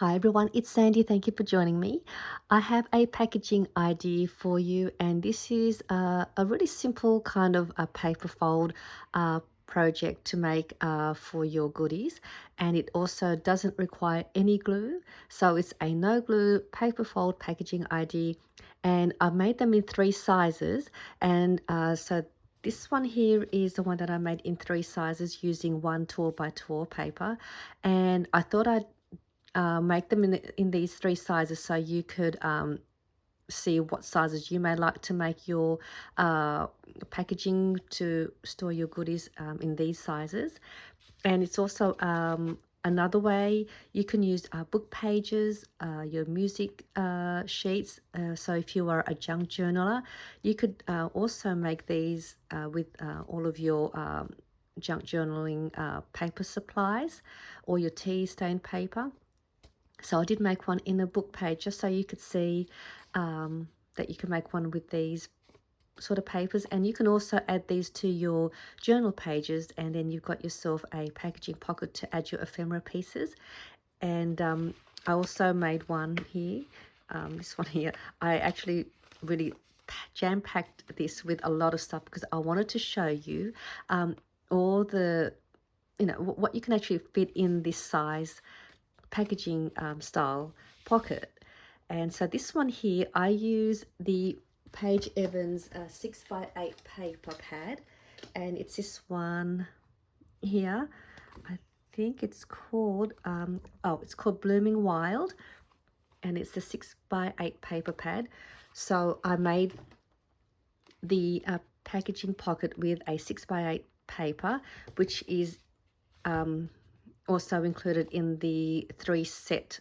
Hi everyone, it's Sandy. Thank you for joining me. I have a packaging idea for you, and this is a really simple kind of a paper fold project to make for your goodies, and it also doesn't require any glue. So it's a no glue paper fold packaging idea, and I've made them in three sizes. And so this one here is the one that I made in three sizes using 1 by 2 paper, and I thought I'd make them in these three sizes so you could see what sizes you may like to make your packaging to store your goodies in these sizes. And it's also another way you can use book pages, your music sheets. So if you are a junk journaler, you could also make these with all of your junk journaling paper supplies or your tea stain paper. So I did make one in a book page just so you could see that you can make one with these sort of papers, and you can also add these to your journal pages, and then you've got yourself a packaging pocket to add your ephemera pieces. And I also made one here, this one here. I actually really jam-packed this with a lot of stuff because I wanted to show you all the, what you can actually fit in this size packaging style pocket. And so this one here, I use the Page Evans 6x8 paper pad, and it's this one here. I think it's called it's called Blooming Wild, and it's the 6x8 paper pad. So I made the packaging pocket with a 6x8 paper, which is also included in the three-piece set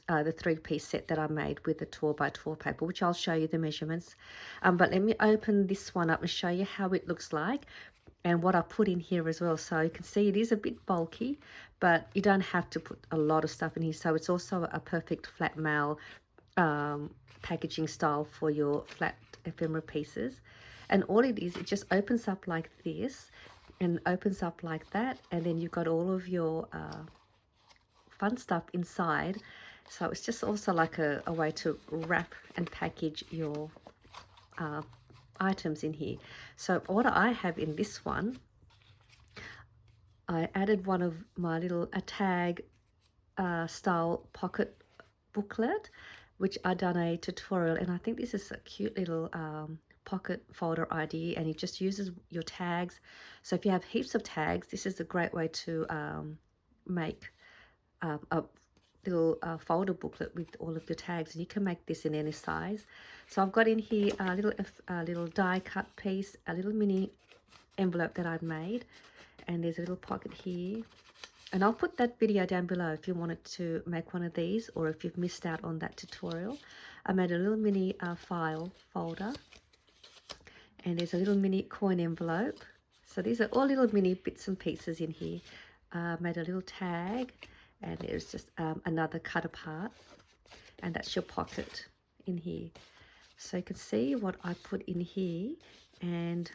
that I made with the 2 by 2 paper, which I'll show you the measurements. But let me open this one up and show you how it looks like and what I put in here as well. So you can see it is a bit bulky, but you don't have to put a lot of stuff in here. So it's also a perfect flat mail packaging style for your flat ephemera pieces. And all it is, it just opens up like this and opens up like that, and then you've got all of your fun stuff inside. So it's just also like a way to wrap and package your items in here. So what I have in this one, I added one of my little tag style pocket booklet, which I done a tutorial, and I think this is a cute little pocket folder idea, and it just uses your tags. So if you have heaps of tags, this is a great way to make a little folder booklet with all of your tags, and you can make this in any size. So I've got in here a little die cut piece, a little mini envelope that I've made, and there's a little pocket here. And I'll put that video down below if you wanted to make one of these, or if you've missed out on that tutorial. I made a little mini file folder, and there's a little mini coin envelope. So these are all little mini bits and pieces in here. Made a little tag, and there's just another cut apart, and that's your pocket in here. So you can see what I put in here, and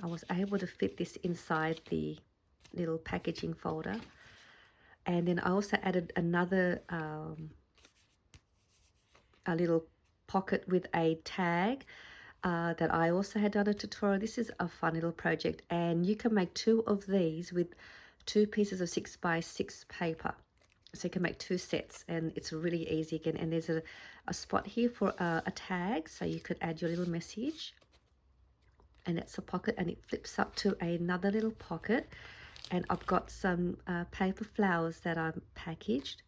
I was able to fit this inside the little packaging folder. And then I also added another a little pocket with a tag that I also had done a tutorial. This is a fun little project, and you can make two of these with 2 pieces of 6x6 paper. So you can make 2 sets, and it's really easy again. And there's a spot here for a tag, so you could add your little message, and that's a pocket, and it flips up to another little pocket. And I've got some paper flowers that I've packaged,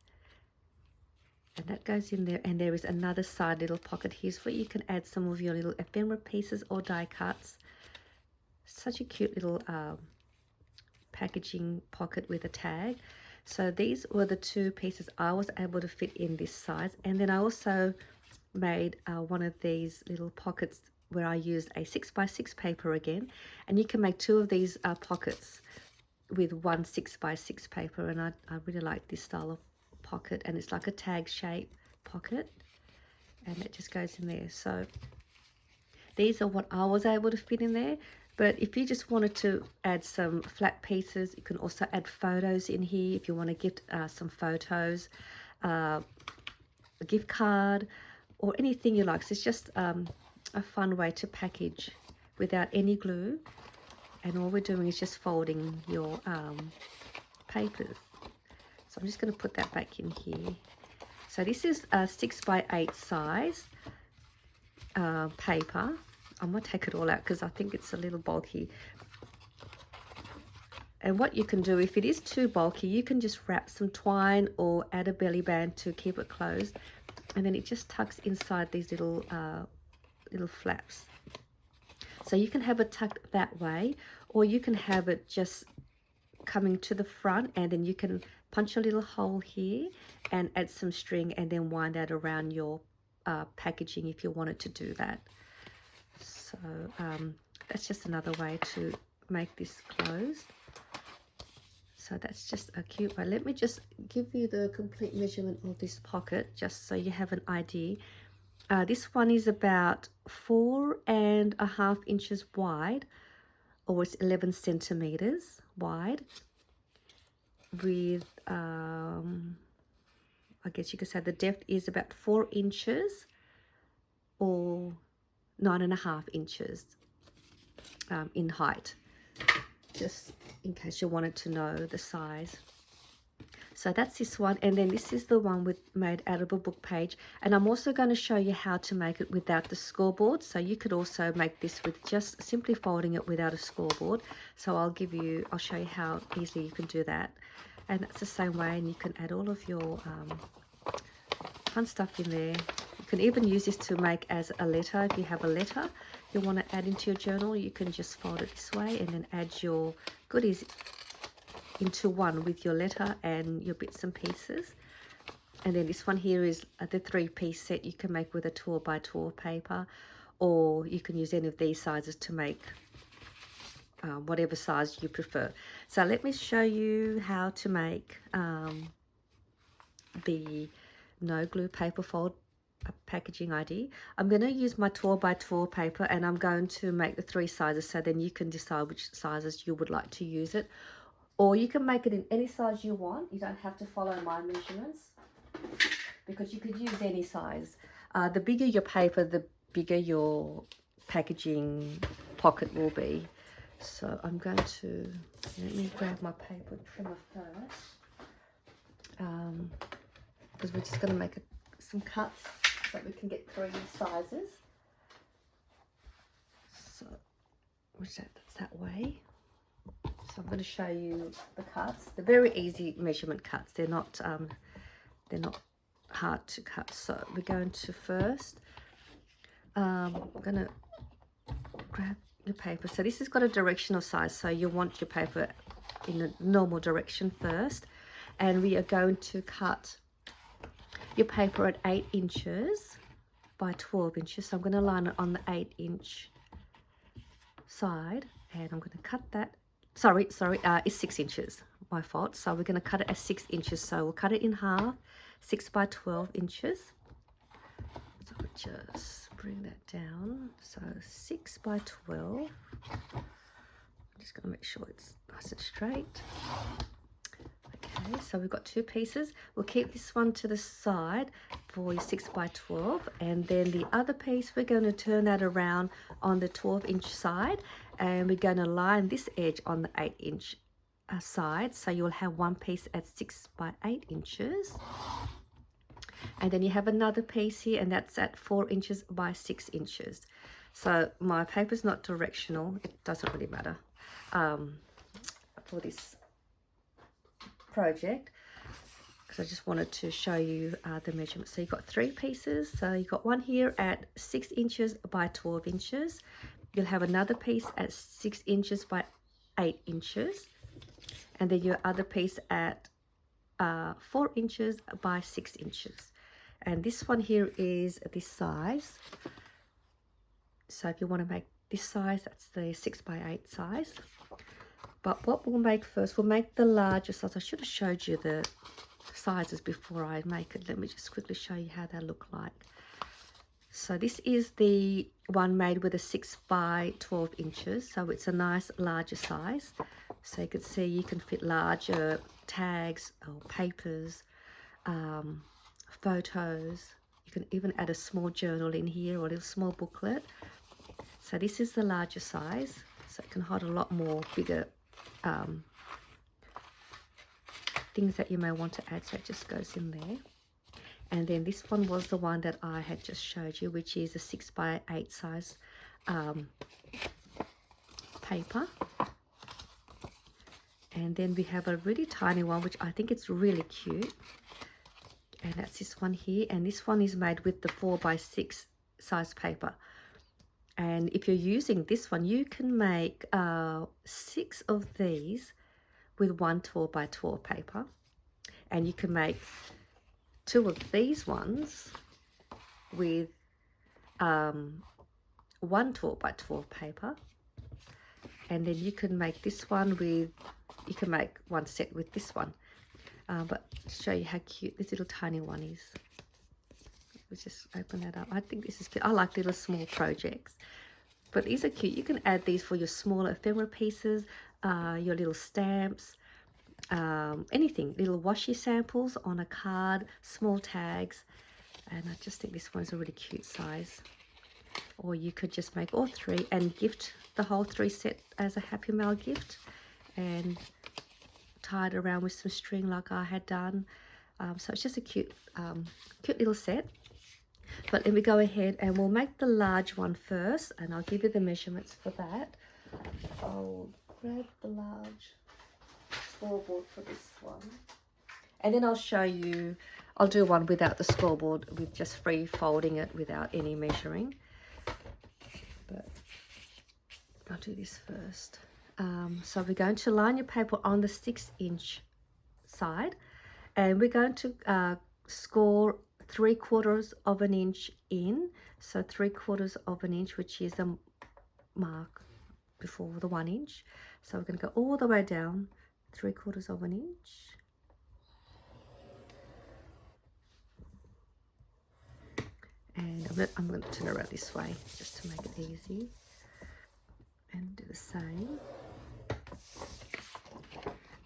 and that goes in there. And there is another side little pocket here where you can add some of your little ephemera pieces or die cuts. Such a cute little packaging pocket with a tag. So these were the 2 pieces I was able to fit in this size. And then I also made one of these little pockets where I used a 6x6 paper again, and you can make 2 of these pockets with 1 6x6 paper. And I really like this style of pocket, and it's like a tag shape pocket, and it just goes in there. So these are what I was able to fit in there. But if you just wanted to add some flat pieces, you can also add photos in here if you want to get some photos a gift card, or anything you like. So it's just a fun way to package without any glue. And all we're doing is just folding your papers. So I'm just going to put that back in here. So this is a 6x8 size paper. I'm going to take it all out because I think it's a little bulky. And what you can do, if it is too bulky, you can just wrap some twine or add a belly band to keep it closed. And then it just tucks inside these little flaps. So you can have it tucked that way, or you can have it just coming to the front, and then you can punch a little hole here and add some string and then wind that around your packaging if you wanted to do that. So that's just another way to make this closed. So that's just a cute way. Let me just give you the complete measurement of this pocket just so you have an idea. This one is about 4.5 inches wide, or it's 11 centimeters wide, with I guess you could say the depth is about 4 inches or 9.5 inches in height, just in case you wanted to know the size. So that's this one, and then this is the one made out of a book page. And I'm also going to show you how to make it without the scoreboard. So you could also make this with just simply folding it without a scoreboard. So I'll show you how easily you can do that. And that's the same way, and you can add all of your fun stuff in there. You can even use this to make as a letter. If you have a letter you want to add into your journal, you can just fold it this way and then add your goodies into one with your letter and your bits and pieces. And then this one here is the 3-piece set you can make with a 2x2 paper, or you can use any of these sizes to make whatever size you prefer. So let me show you how to make the no glue paper fold packaging ID. I'm going to use my 2x2 paper, and I'm going to make the 3 sizes, so then you can decide which sizes you would like to use it. Or you can make it in any size you want. You don't have to follow my measurements, because you could use any size. The bigger your paper, the bigger your packaging pocket will be. So I'm going to, let me grab my paper trimmer first, because we're just going to make some cuts so that we can get 3 sizes. So that's that way. So I'm going to show you the cuts. They're very easy measurement cuts. They're not hard to cut. So we're going to first, I'm going to grab your paper. So this has got a directional size. So you want your paper in a normal direction first. And we are going to cut your paper at 8 inches by 12 inches. So I'm going to line it on the 8-inch side. And I'm going to cut that. Sorry, it's 6 inches, my fault. So we're going to cut it at 6 inches. So we'll cut it in half, 6 by 12 inches. So we'll just bring that down. So 6 by 12. I'm just going to make sure it's nice and straight. Okay, so we've got 2 pieces. We'll keep this one to the side for your 6 by 12, and then the other piece we're going to turn that around on the 12-inch side, and we're going to line this edge on the 8-inch side. So you'll have one piece at 6 by 8 inches, and then you have another piece here, and that's at 4 inches by 6 inches. So my paper's not directional. It doesn't really matter for this project, because I just wanted to show you the measurement. So you've got 3 pieces. So you've got one here at 6 inches by 12 inches. You'll have another piece at 6 inches by 8 inches. And then your other piece at 4 inches by 6 inches. And this one here is this size. So if you want to make this size, that's the 6 by 8 size. But what we'll make first, we'll make the larger size. I should have showed you the sizes before I make it. Let me just quickly show you how they look like. So this is the one made with a 6 by 12 inches. So it's a nice larger size. So you can see you can fit larger tags or papers, photos. You can even add a small journal in here or a little small booklet. So this is the larger size, so it can hold a lot more bigger things that you may want to add, so it just goes in there. And then this one was the one that I had just showed you, which is a 6x8 size paper. And then we have a really tiny one, which I think it's really cute. And that's this one here. And this one is made with the 4x6 size paper. And if you're using this one, you can make 6 of these with 1 12x12 paper. And you can make 2 of these ones with 1 12x12 paper. And then you can make this one with, you can make one set with this one. But to show you how cute this little tiny one is. Let's just open that up. I think this is cute. I like little small projects. But these are cute. You can add these for your smaller ephemera pieces, your little stamps, anything. Little washi samples on a card, small tags. And I just think this one's a really cute size. Or you could just make all 3 and gift the whole 3 set as a Happy Mail gift. And tie it around with some string like I had done. So it's just a cute little set. But let me go ahead and we'll make the large one first, and I'll give you the measurements for that. I'll grab the large scoreboard for this one, and then I'll show you, I'll do one without the scoreboard, with just free folding it without any measuring. But I'll do this first. So we're going to line your paper on the 6-inch side, and we're going to score 3/4 of an inch in. So 3/4 of an inch, which is a mark before the 1 inch. So we're going to go all the way down 3/4 of an inch. And I'm going to turn it around this way just to make it easy. And do the same.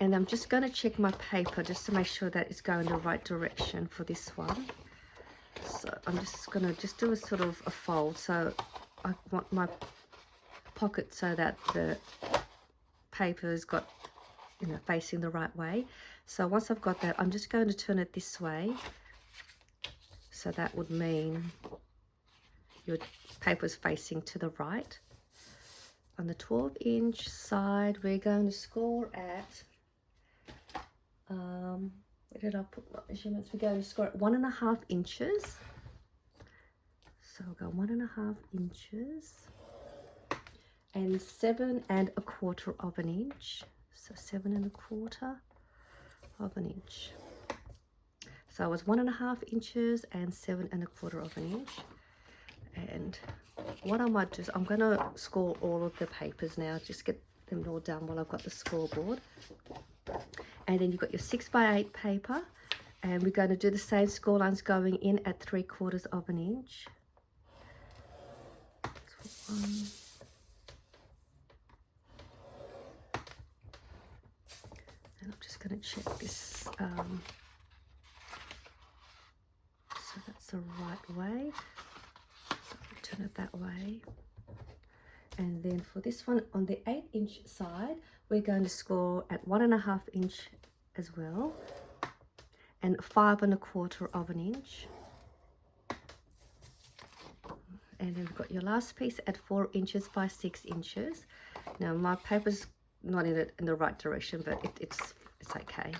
And I'm just going to check my paper just to make sure that it's going the right direction for this one. So I'm just going to do a sort of a fold. So I want my pocket so that the paper's got, facing the right way. So once I've got that, I'm just going to turn it this way. So that would mean your paper's facing to the right. On the 12-inch side, we're going to score at, where did I put my measurements? We're going to score at 1.5 inches. So we'll go 1.5 inches and 7.25 of an inch. So 7.25 of an inch. So it was 1.5 inches and 7.25 of an inch. And what I might do is I'm going to score all of the papers now, just get them all done while I've got the scoreboard. And then you've got your 6x8 paper, and we're going to do the same score lines going in at 3/4 of an inch. So one. And I'm just going to check this, so that's the right way. Turn it that way. And then for this one on the 8-inch side, we're going to score at 1.5 inch as well, and 5.25 of an inch. And then we've got your last piece at 4 inches by 6 inches. Now my paper's not in the right direction, but it's okay.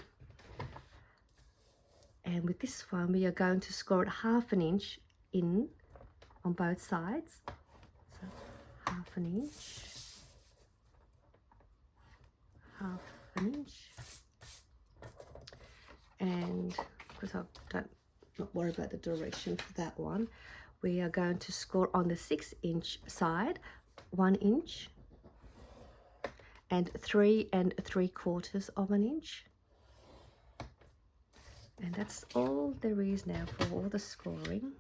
And with this one, we are going to score at 1/2 inch in on both sides. So 1/2 inch, 1/2 inch. And because I not worry about the direction for that one, we are going to score on the 6-inch side 1 inch and 3.75 of an inch. And that's all there is now for all the scoring.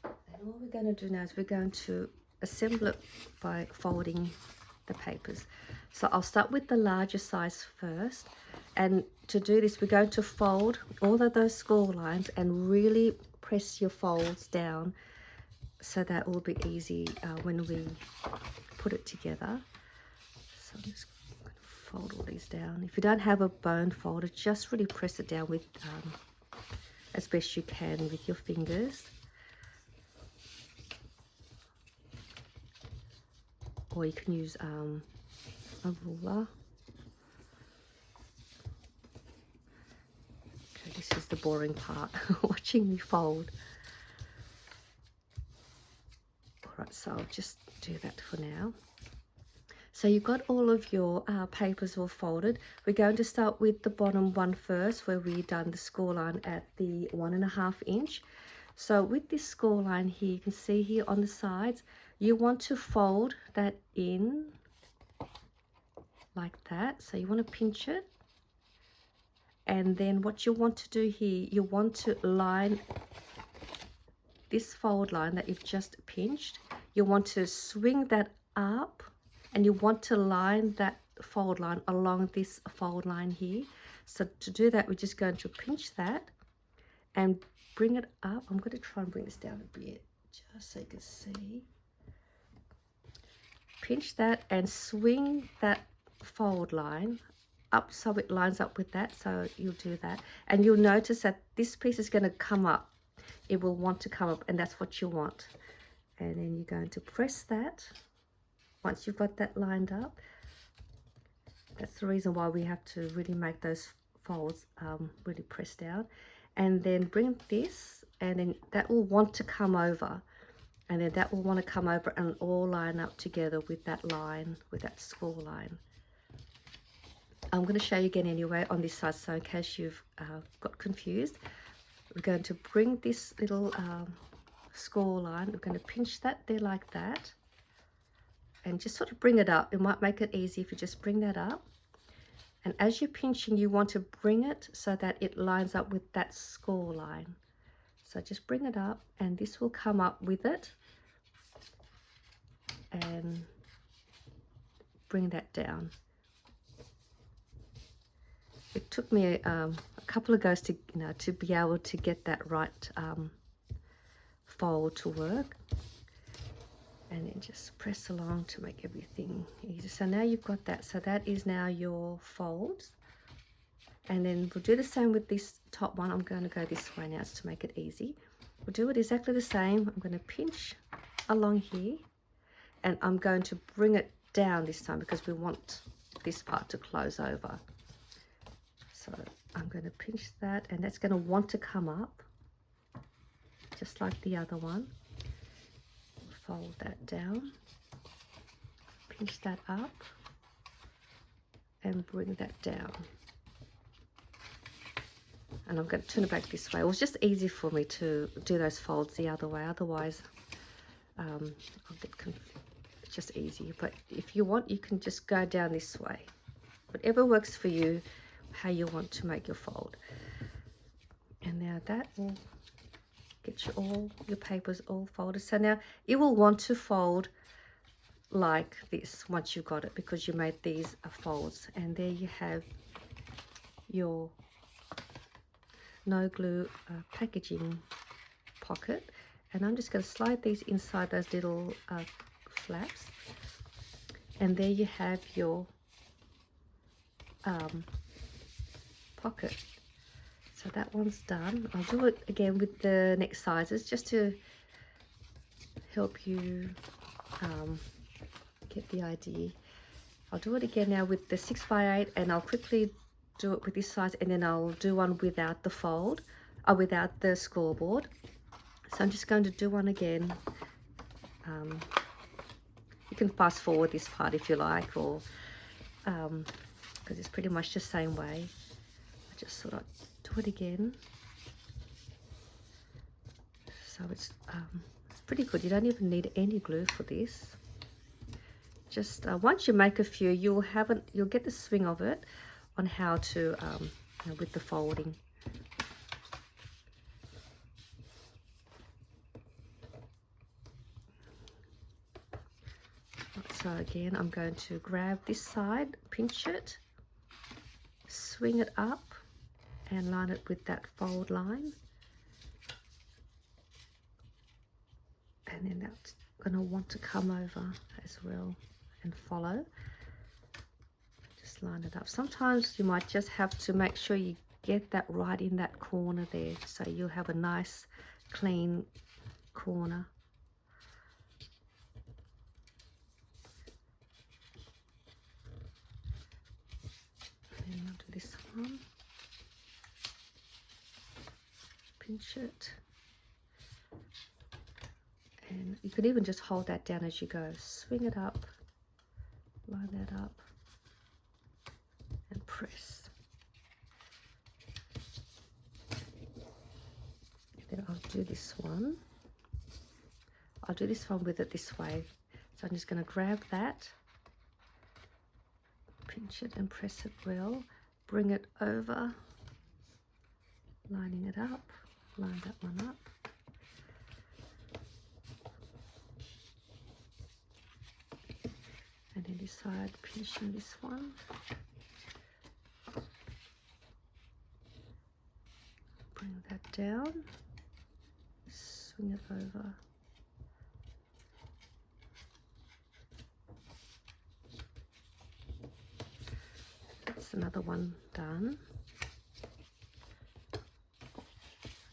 And all we're going to do now is we're going to assemble it by folding the papers. So I'll start with the larger size first, And to do this, we're going to fold all of those score lines and really press your folds down so that will be easy when we put it together. So I'm just going to fold all these down. If you don't have a bone folder, just really press it down with as best you can with your fingers. Or you can use a ruler. Okay, this is the boring part, watching me fold. Alright, so I'll just do that for now. So you've got all of your papers all folded. We're going to start with the bottom one first, where we've done the score line at the 1.5 inch. So with this score line here, you can see here on the sides, you want to fold that in like that. So you want to pinch it. And then what you want to do here, you want to line this fold line that you've just pinched. You want to swing that up, and you want to line that fold line along this fold line here. So to do that, we're just going to pinch that and bring it up. I'm going to try and bring this down a bit just so you can see. Pinch that and swing that fold line up so it lines up with that. So you'll do that, and you'll notice that this piece is going to come up. It will want to come up, and that's what you want. And then you're going to press that. Once you've got that lined up, that's the reason why we have to really make those folds really press down. And then bring this, and then that will want to come over, and then that will want to come over and all line up together with that line, with that score line. I'm going to show you again anyway on this side, so in case you've got confused, we're going to bring this little score line, we're going to pinch that there like that, and just sort of bring it up. It might make it easy if you just bring that up. And as you're pinching, you want to bring it so that it lines up with that score line. So just bring it up, and this will come up with it. And bring that down. It took me a couple of goes to to be able to get that right fold to work. And then just press along to make everything easy. So now you've got that. So that is now your folds. And then we'll do the same with this top one. I'm going to go this way now to make it easy. We'll do it exactly the same. I'm going to pinch along here, and I'm going to bring it down this time because we want this part to close over. So I'm going to pinch that, and that's going to want to come up just like the other one. Fold that down, pinch that up, and bring that down. And I'm going to turn it back this way. It was just easy for me to do those folds the other way. Otherwise, I'll get confused. It's just easier. But if you want, you can just go down this way. Whatever works for you, how you want to make your fold. And now that will get you all your papers all folded. So now it will want to fold like this once you've got it, because you made these folds. And there you have your no glue packaging pocket. And I'm just going to slide these inside those little flaps, and there you have your pocket. So that one's done. I'll do it again with the next sizes just to help you get the idea. I'll do it again now with the 6x8, and I'll quickly do it with this size, and then I'll do one without the fold, or without the scoreboard. So I'm just going to do one again. You can fast forward this part if you like, or because it's pretty much the same way. I just sort of do it again. So it's pretty good. You don't even need any glue for this. Just once you make a few, you'll get the swing of it on how to with the folding. So again, I'm going to grab this side, pinch it, swing it up and line it with that fold line. And then that's going to want to come over as well and follow. Just line it up. Sometimes you might just have to make sure you get that right in that corner there, so you'll have a nice clean corner. And then I'll do this one. Pinch it. And you could even just hold that down as you go. Swing it up, line that up, and press. And then I'll do this one. I'll do this one with it this way. So I'm just going to grab that, pinch it and press it well, bring it over, lining it up, line that one up. And then this side, pinching this one. Bring that down, swing it over. That's another one done.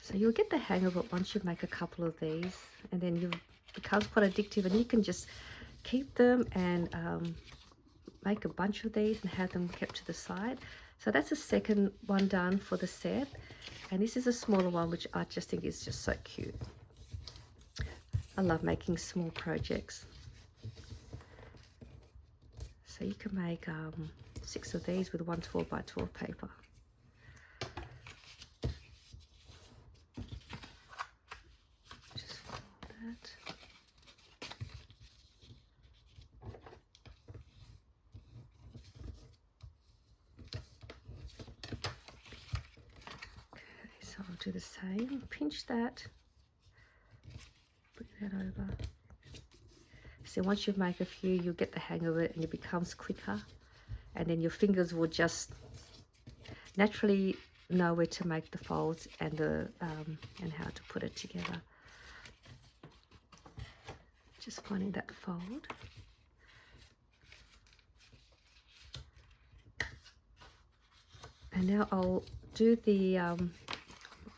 So you'll get the hang of it once you make a couple of these, and then it becomes quite addictive, and you can just keep them and make a bunch of these and have them kept to the side. So that's the second one done for the set, and this is a smaller one which I just think is just so cute. I love making small projects. So you can make 6 of these with 1 12 by 12 paper. Just fold that. So I'll do the same, pinch that, bring that over. So once you make a few, you'll get the hang of it and it becomes quicker, and then your fingers will just naturally know where to make the folds and the and how to put it together. Just finding that fold. And now I'll do the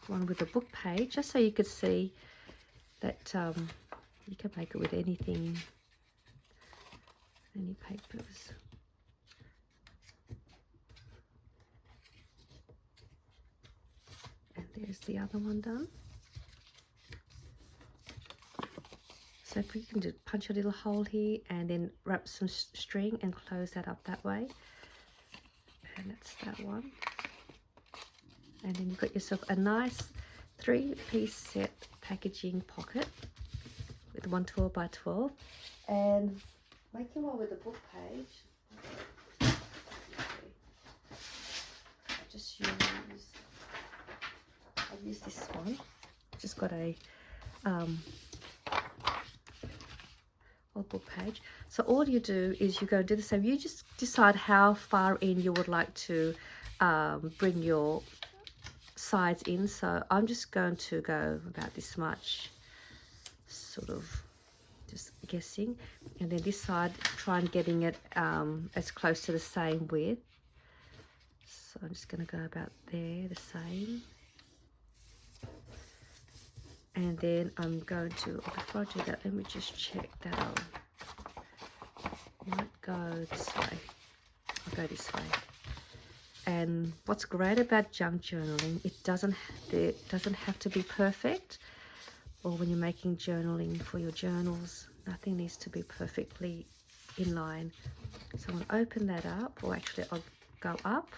one with the book page, just so you could see that you can make it with anything, any papers. And there's the other one done. So if you can just punch a little hole here and then wrap some string and close that up that way. And that's that one. And then you've got yourself a nice 3-piece set packaging pocket with 1 12 by 12. And making one with the book page, I I'll use this one. Just got a old book page. So all you do is you go do the same. You just decide how far in you would like to bring your sides in. So I'm just going to go about this much, sort of just guessing, and then this side try and getting it as close to the same width. So I'm just going to go about there, the same. And then I'm going to, before I do that, let me just check that I might go this way. I'll go this way. And what's great about junk journaling, it doesn't have to be perfect. Or when you're making journaling for your journals, nothing needs to be perfectly in line. So I'm going to open that up, or actually I'll go up.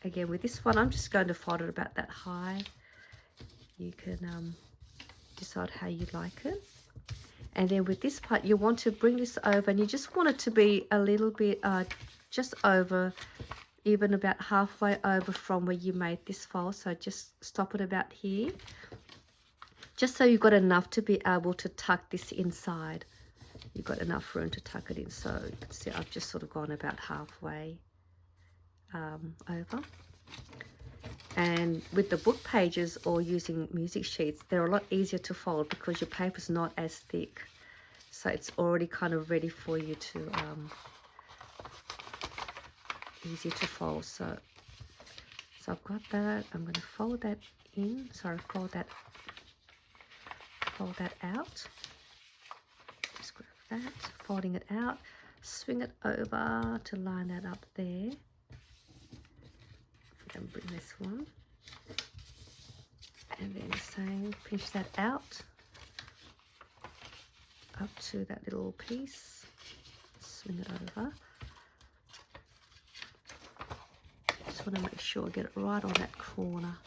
Again, with this one, I'm just going to fold it about that high. You can decide how you like it. And then with this part, you want to bring this over, and you just want it to be a little bit just over, even about halfway over from where you made this fold. So just stop it about here, just so you've got enough to be able to tuck this inside. You've got enough room to tuck it in. So you can see I've just sort of gone about halfway over. And with the book pages or using music sheets, they're a lot easier to fold because your paper's not as thick. So it's already kind of ready for you to, easy to fold. So I've got that. I'm going to fold that in. Sorry, fold that out. Just grab that, folding it out, swing it over to line that up there. And bring this one. And then the same, pinch that out up to that little piece, swing it over. Just want to make sure I get it right on that corner.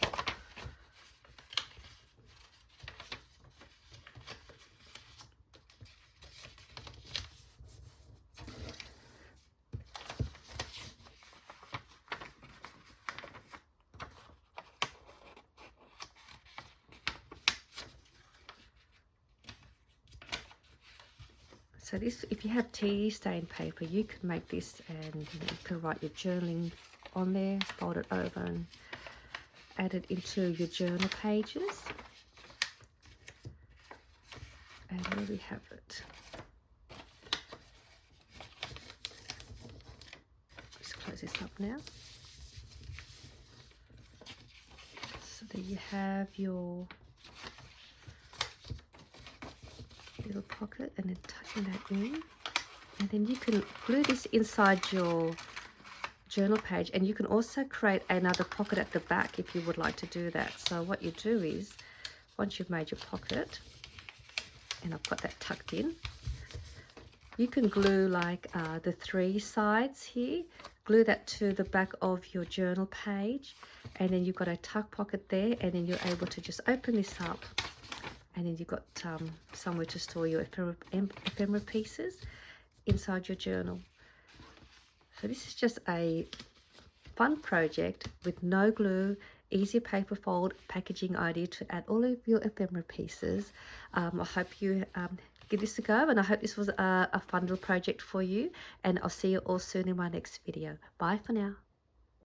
So this, if you have tea stain paper, you can make this, and you can write your journaling on there, fold it over and add it into your journal pages. And there we have it. Just close this up now. So there you have your little pocket, and then tucking that in, and then you can glue this inside your journal page, and you can also create another pocket at the back if you would like to do that. So what you do is, once you've made your pocket, and I've got that tucked in, you can glue like the 3 sides here, glue that to the back of your journal page, and then you've got a tuck pocket there, and then you're able to just open this up, and then you've got somewhere to store your ephemera pieces inside your journal. So this is just a fun project with no glue, easy paper fold packaging idea to add all of your ephemera pieces. I hope you give this a go, and I hope this was a fun little project for you, and I'll see you all soon in my next video. Bye for now.